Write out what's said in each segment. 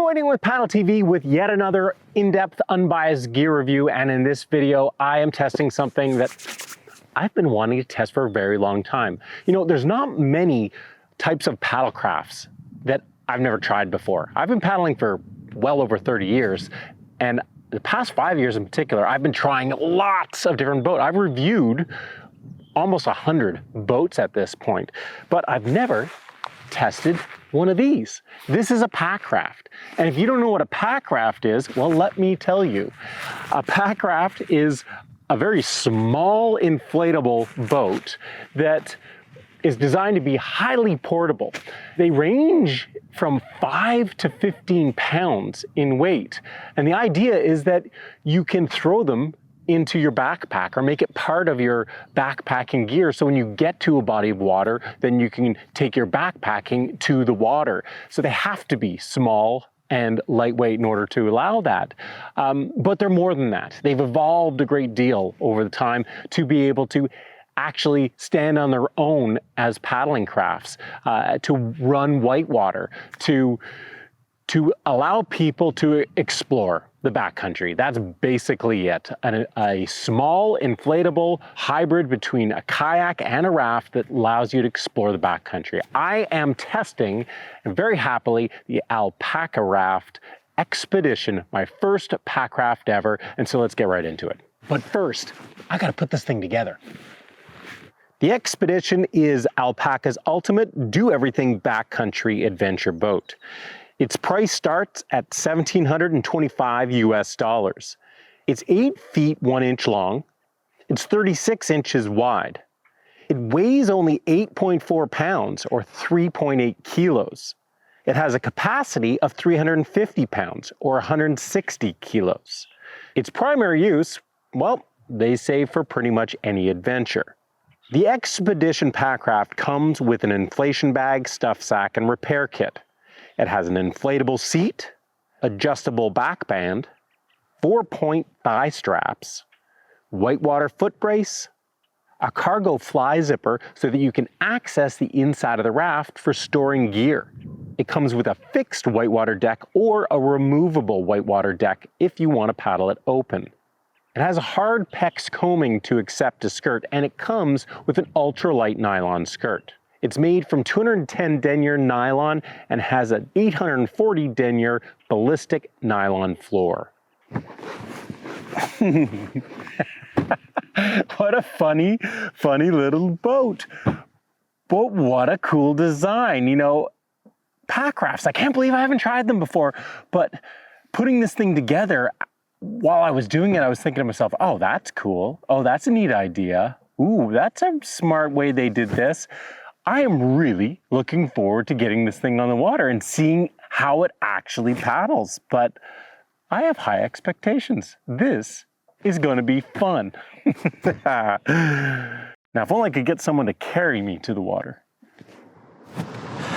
Joining with Paddle TV with yet another in-depth, unbiased gear review, and in this video, I am testing something that I've been wanting to test for a very long time. You know, there's not many types of paddle crafts that I've never tried before. I've been paddling for well over 30 years, and the past 5 years in particular, I've been trying lots of different boats. I've reviewed almost 100 boats at this point, but I've never tested one of these. This is a packraft. And if you don't know what a packraft is, well, let me tell you. A packraft is a very small inflatable boat that is designed to be highly portable. They range from 5 to 15 pounds in weight. And the idea is that you can throw them into your backpack or make it part of your backpacking gear. So when you get to a body of water, then you can take your backpacking to the water. So they have to be small and lightweight in order to allow that. But they're more than that. They've evolved a great deal over the time to be able to actually stand on their own as paddling crafts, to run whitewater, to allow people to explore the backcountry. That's basically it. A small inflatable hybrid between a kayak and a raft that allows you to explore the backcountry. I am testing, and very happily, the Alpacka Expedition, my first packraft ever, and so let's get right into it. But first, I gotta put this thing together. The Expedition is Alpacka's ultimate do-everything backcountry adventure boat. Its price starts at $1,725 US. It's 8 feet 1 inch long. It's 36 inches wide. It weighs only 8.4 pounds or 3.8 kilos. It has a capacity of 350 pounds or 160 kilos. Its primary use, well, they say for pretty much any adventure. The Expedition Packraft comes with an inflation bag, stuff sack, and repair kit. It has an inflatable seat, adjustable back band, 4-point thigh straps, whitewater foot brace, a cargo fly zipper so that you can access the inside of the raft for storing gear. It comes with a fixed whitewater deck or a removable whitewater deck if you want to paddle it open. It has a hard PEX combing to accept a skirt, and it comes with an ultralight nylon skirt. It's made from 210 denier nylon and has an 840 denier ballistic nylon floor. What a funny little boat. But what a cool design. You know, packrafts, I can't believe I haven't tried them before, but putting this thing together, while I was doing it, I was thinking to myself, oh, that's cool. Oh, that's a neat idea. Ooh, that's a smart way they did this. I am really looking forward to getting this thing on the water and seeing how it actually paddles, but I have high expectations. This is going to be fun. Now, if only I could get someone to carry me to the water.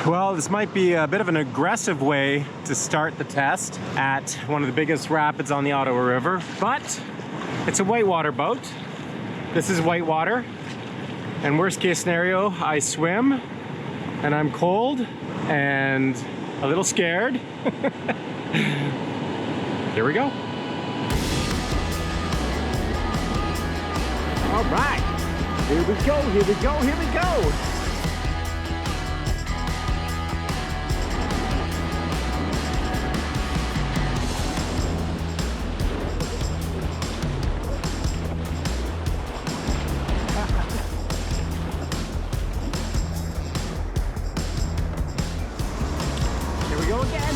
Well, this might be a bit of an aggressive way to start the test at one of the biggest rapids on the Ottawa River, but it's a whitewater boat. This is whitewater. And worst case scenario, I swim and I'm cold and a little scared. Here we go. All right, here we go, here we go, here we go. Go again.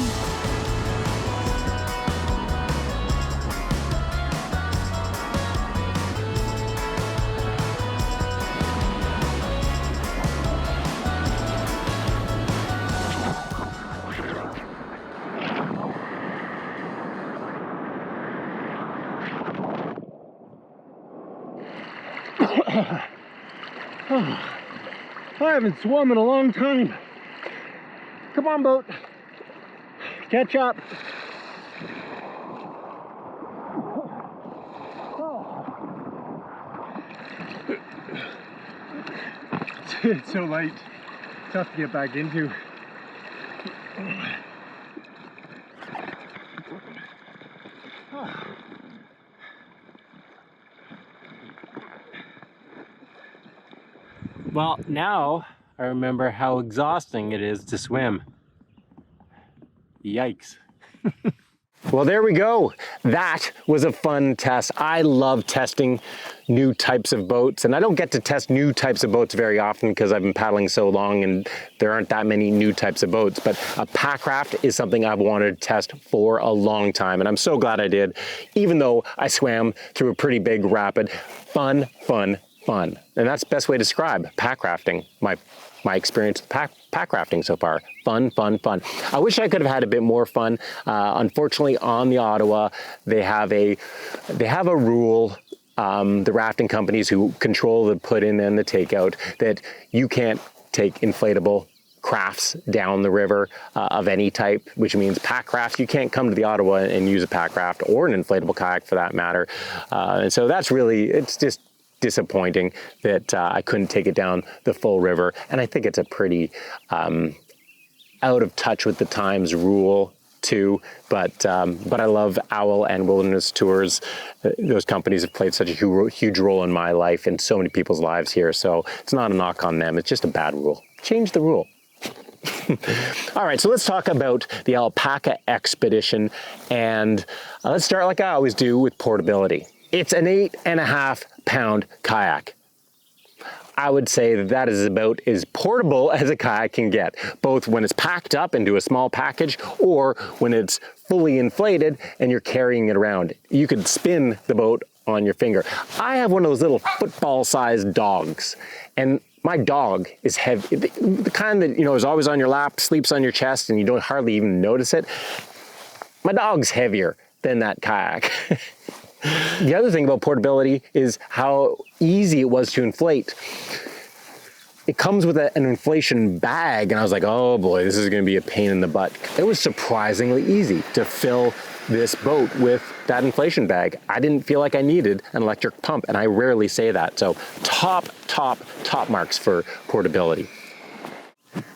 I haven't swum in a long time. Come on, boat. Catch up. It's so light, tough to get back into. Well, now I remember how exhausting it is to swim. Yikes. Well, there we go. That was a fun test. I love testing new types of boats, and I don't get to test new types of boats very often because I've been paddling so long and there aren't that many new types of boats, but a packraft is something I've wanted to test for a long time, and I'm so glad I did, even though I swam through a pretty big rapid. Fun, fun, fun. And that's the best way to describe packrafting, my experience with packrafting so far. Fun, fun, fun. I wish I could have had a bit more fun. Unfortunately, on the Ottawa, they have a rule, the rafting companies who control the put-in and the takeout, that you can't take inflatable crafts down the river of any type, which means packrafts. You can't come to the Ottawa and use a packraft or an inflatable kayak for that matter. And so that's really, it's just disappointing that I couldn't take it down the full river. And I think it's a pretty out of touch with the times rule too, but I love Owl and Wilderness Tours. Those companies have played such a huge role in my life and so many people's lives here. So it's not a knock on them. It's just a bad rule. Change the rule. All right, so let's talk about the Alpacka Expedition, and let's start like I always do with portability. It's an 8.5 pound kayak. I would say that is about as portable as a kayak can get, both when it's packed up into a small package or when it's fully inflated and you're carrying it around. You could spin the boat on your finger. I have one of those little football-sized dogs, and my dog is heavy, the kind that, you know, is always on your lap, sleeps on your chest, and you don't hardly even notice it. My dog's heavier than that kayak. The other thing about portability is how easy it was to inflate. It comes with an inflation bag, and I was like, oh boy, this is gonna be a pain in the butt. It was surprisingly easy to fill this boat with that inflation bag. I didn't feel like I needed an electric pump, and I rarely say that. So top marks for portability.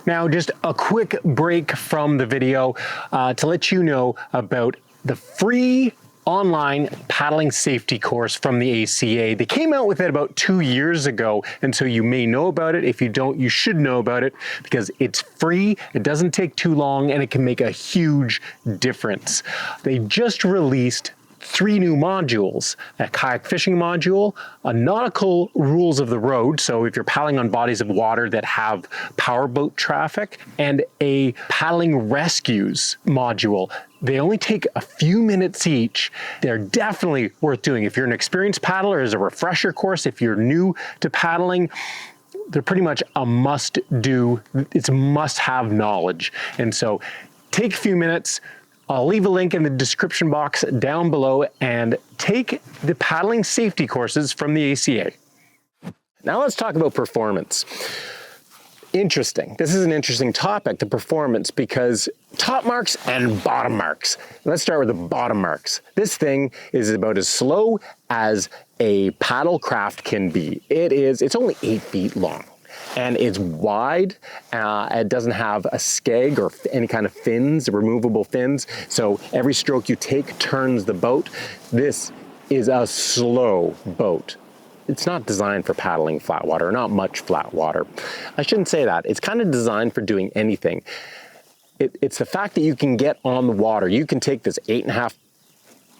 Now, just a quick break from the video to let you know about the free online paddling safety course from the ACA. They came out with it about 2 years ago, and so you may know about it. If you don't, you should know about it because it's free, it doesn't take too long, and it can make a huge difference. They just released 3 new modules: a kayak fishing module, a nautical rules of the road, so if you're paddling on bodies of water that have powerboat traffic, and a paddling rescues module. They only take a few minutes each. They're definitely worth doing. If you're an experienced paddler, as a refresher course, if you're new to paddling, they're pretty much a must-do. It's must-have knowledge. And so take a few minutes. I'll leave a link in the description box down below and take the paddling safety courses from the ACA. Now let's talk about performance. Interesting. This is an interesting topic, the performance, because top marks and bottom marks. Let's start with the bottom marks. This thing is about as slow as a paddle craft can be. It's only 8 feet long. And it's wide. It doesn't have a skeg or any kind of fins, removable fins. So every stroke you take turns the boat. This is a slow boat. It's not designed for paddling flat water, not much flat water. I shouldn't say that. It's kind of designed for doing anything. It's the fact that you can get on the water. You can take this 8.5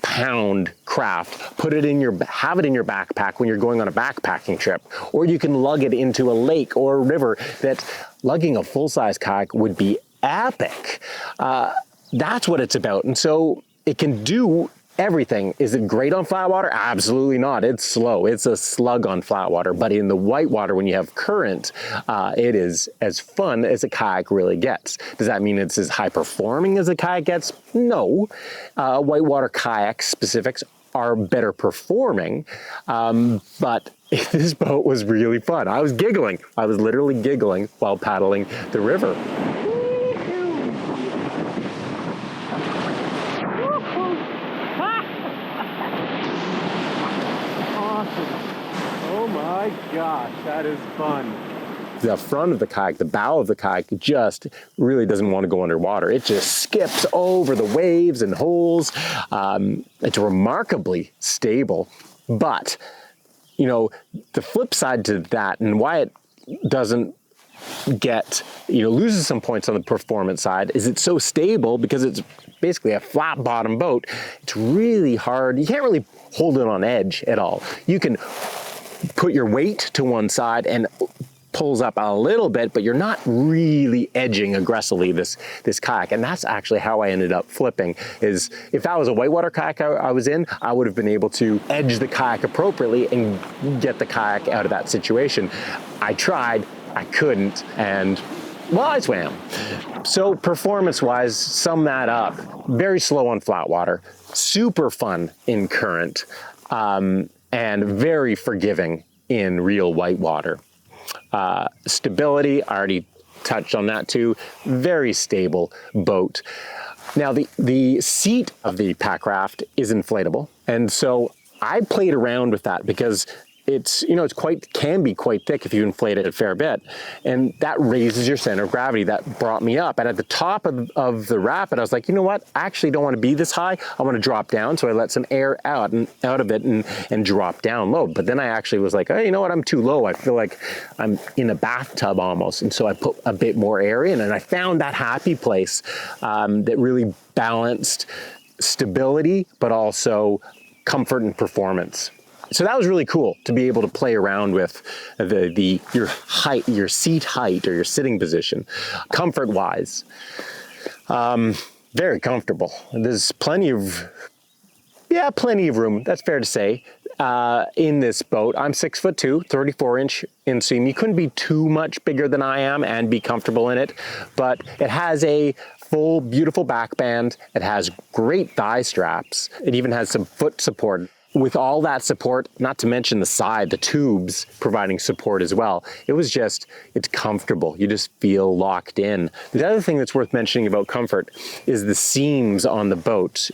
pound craft, have it in your backpack when you're going on a backpacking trip, or you can lug it into a lake or a river. That lugging a full-size kayak would be epic. That's what it's about. And so it can do everything. Is it great on flat water? Absolutely not. It's slow. It's a slug on flat water. But in the whitewater, when you have current, it is as fun as a kayak really gets. Does that mean it's as high performing as a kayak gets? No. Whitewater kayak specifics are better performing, but this boat was really fun. I was giggling. I was literally giggling while paddling the river. Oh my gosh, that is fun. the front of the kayak, the bow of the kayak, just really doesn't want to go underwater. It just skips over the waves and holes. It's remarkably stable, but you know, the flip side to that and why it doesn't get, loses some points on the performance side is it's so stable because it's basically a flat bottom boat. It's really hard. You can't really hold it on edge at all. You can put your weight to one side and pulls up a little bit, but you're not really edging aggressively this kayak. And that's actually how I ended up flipping, is if that was a whitewater kayak I was in, I would have been able to edge the kayak appropriately and get the kayak out of that situation. I tried, I couldn't, and well, I swam. So performance-wise, sum that up, very slow on flat water, super fun in current, and very forgiving in real whitewater. Stability, I already touched on that too. Very stable boat. Now the seat of the packraft is inflatable, and so I played around with that because it's can be quite thick if you inflate it a fair bit, and that raises your center of gravity. That brought me up, and at the top of the rapid, I was like, you know what? I actually don't want to be this high. I want to drop down, so I let some air out of it and drop down low. But then I actually was like, hey, you know what? I'm too low. I feel like I'm in a bathtub almost, and so I put a bit more air in, and I found that happy place that really balanced stability, but also comfort and performance. So that was really cool to be able to play around with your height, your seat height, or your sitting position. Comfort-wise, very comfortable. There's plenty of room. That's fair to say. In this boat, I'm 6'2", 34-inch inseam. You couldn't be too much bigger than I am and be comfortable in it, but it has a full, beautiful back band. It has great thigh straps. It even has some foot support. With all that support, not to mention the side, the tubes providing support as well, it's comfortable. You just feel locked in. The other thing that's worth mentioning about comfort is the seams on the boat.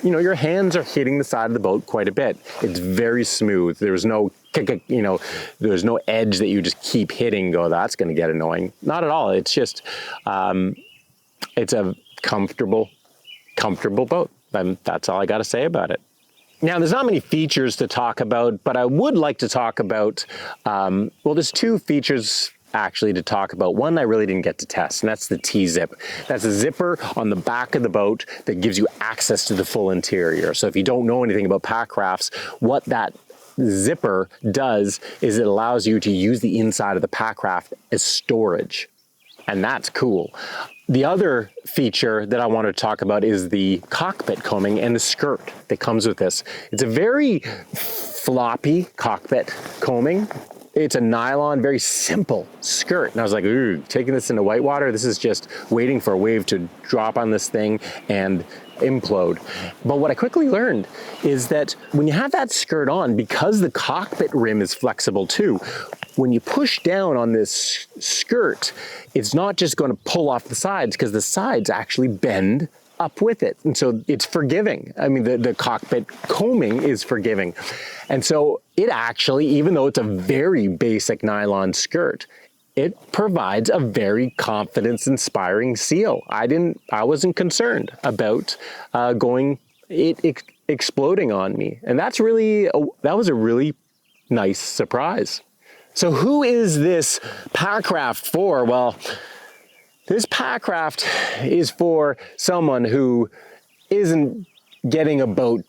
Your hands are hitting the side of the boat quite a bit. It's very smooth. There's no there's no edge that you just keep hitting, go, that's gonna get annoying. Not at all. It's just, it's a comfortable boat. That's all I gotta say about it. Now, there's not many features to talk about, but I would like to talk about, there's two features actually to talk about. One I really didn't get to test, and that's the T-zip. That's a zipper on the back of the boat that gives you access to the full interior. So if you don't know anything about packrafts, what that zipper does is it allows you to use the inside of the packraft as storage. And that's cool. The other feature that I want to talk about is the cockpit combing and the skirt that comes with this. It's a very floppy cockpit combing. It's a nylon, very simple skirt. And I was like, ooh, taking this into whitewater, this is just waiting for a wave to drop on this thing and implode. But what I quickly learned is that when you have that skirt on, because the cockpit rim is flexible too, when you push down on this skirt, it's not just going to pull off the sides, because the sides actually bend up with it. And so it's forgiving. I mean, the cockpit combing is forgiving. And so it actually, even though it's a very basic nylon skirt, it provides a very confidence-inspiring seal. I wasn't concerned about exploding on me. And that was a really nice surprise. So who is this packraft for? Well, this packraft is for someone who isn't getting a boat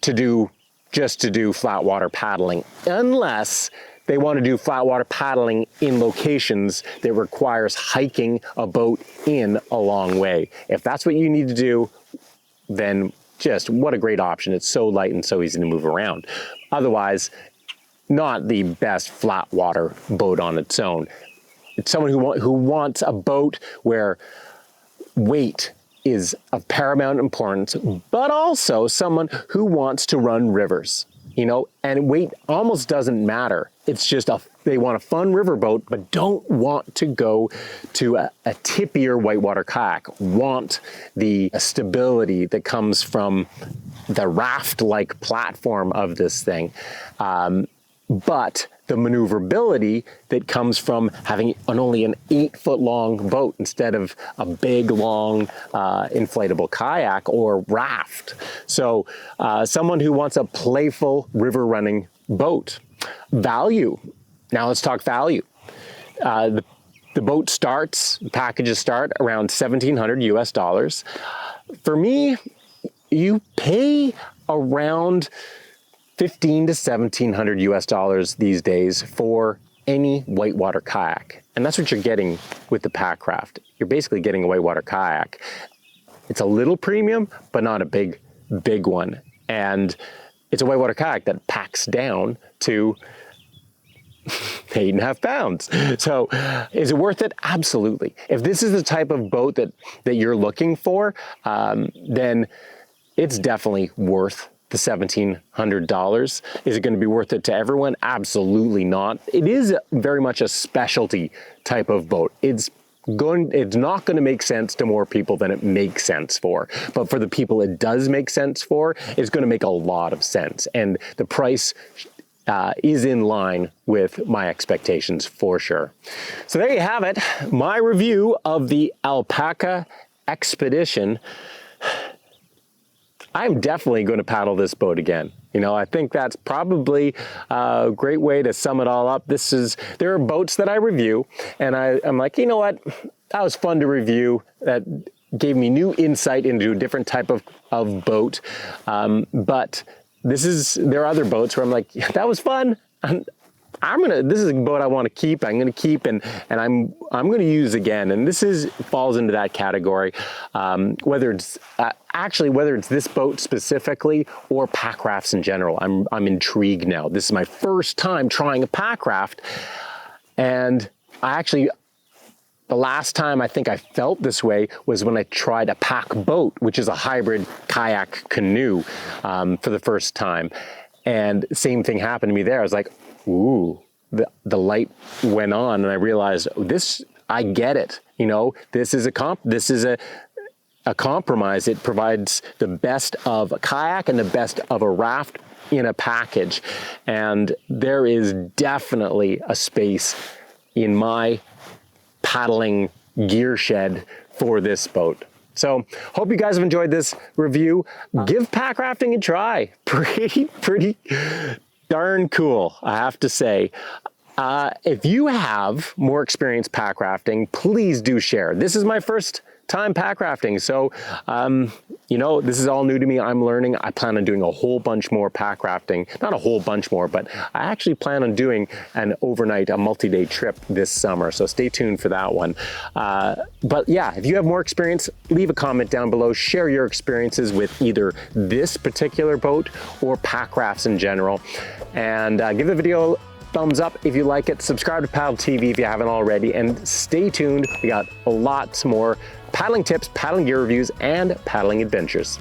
just to do flat water paddling, unless they want to do flat water paddling in locations that requires hiking a boat in a long way. If that's what you need to do, then just what a great option. It's so light and so easy to move around. Otherwise, not the best flat water boat on its own. It's someone who wants a boat where weight is of paramount importance, but also someone who wants to run rivers, and weight almost doesn't matter. It's just they want a fun river boat, but don't want to go to a tippier whitewater kayak, want the stability that comes from the raft-like platform of this thing. but the maneuverability that comes from having only an 8-foot long boat instead of a big, long inflatable kayak or raft. So someone who wants a playful river running boat. Value. Now let's talk value. The packages start around $1,700 US. For me, you pay around $1,500 to $1,700 US these days for any whitewater kayak. And that's what you're getting with the packraft. You're basically getting a whitewater kayak. It's a little premium, but not a big one. And it's a whitewater kayak that packs down to 8.5 pounds. So is it worth it? Absolutely. If this is the type of boat that you're looking for, then it's definitely worth the $1,700. Is it going to be worth it to everyone? Absolutely not. It is very much a specialty type of boat. It's not going to make sense to more people than it makes sense for. But for the people it does make sense for, it's going to make a lot of sense. And the price is in line with my expectations for sure. So there you have it, my review of the Alpacka Expedition. I'm definitely going to paddle this boat again. You know, I think that's probably a great way to sum it all up. There are boats that I review, and I'm like, you know what? That was fun to review. That gave me new insight into a different type of boat. But there are other boats where I'm like, yeah, that was fun. This is a boat I want to keep. I'm going to keep and I'm going to use again. And falls into that category. Whether it's this boat specifically or pack rafts in general, I'm intrigued now. This is my first time trying a pack raft, and the last time I think I felt this way was when I tried a pack boat, which is a hybrid kayak canoe, for the first time. And same thing happened to me there. I was like, ooh, the light went on and I realized I get it. You know, this is a compromise. It provides the best of a kayak and the best of a raft in a package. And there is definitely a space in my paddling gear shed for this boat. So hope you guys have enjoyed this review. Give pack rafting a try. Pretty darn cool, I have to say. If you have more experience pack rafting, please do share. This is my first time pack rafting, so you know, this is all new to me. I'm learning. I plan on doing a whole bunch more pack rafting. Not a whole bunch more, but I actually plan on doing a multi-day trip this summer, so stay tuned for that one. But yeah, if you have more experience, leave a comment down below. Share your experiences with either this particular boat or pack rafts in general, and give the video a thumbs up if you like it. Subscribe to Paddle TV if you haven't already, and stay tuned. We got lots more paddling tips, paddling gear reviews, and paddling adventures.